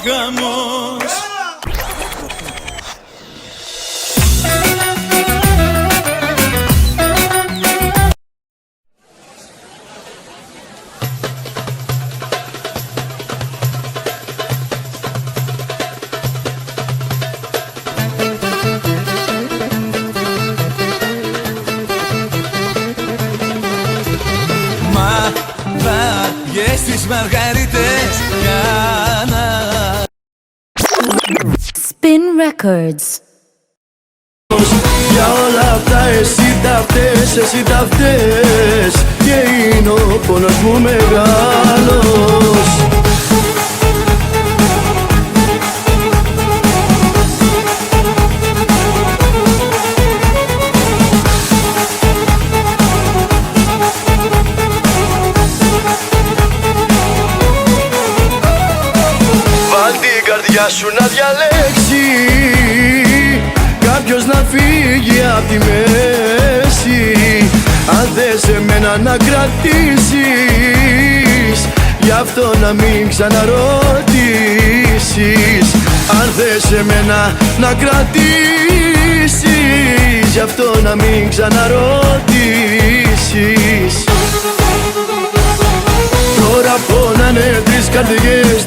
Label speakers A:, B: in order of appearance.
A: χαμός. Μάγες τις μαργαρίτες για να
B: Spin Records.
C: Για όλα αυτά εσύ τα φταίς, εσύ τα φταίς, και είναι ο πόνος μου μεγάλος. Βάλ την καρδιά σου να διαλέξει, κάποιος να φύγει απ' τη μέση. Αν θες εμένα να κρατήσεις, γι' αυτό να μην ξαναρωτήσεις. Αν θες εμένα να κρατήσεις, γι' αυτό να μην ξαναρωτήσεις. Τώρα πόνανε τις καρδιές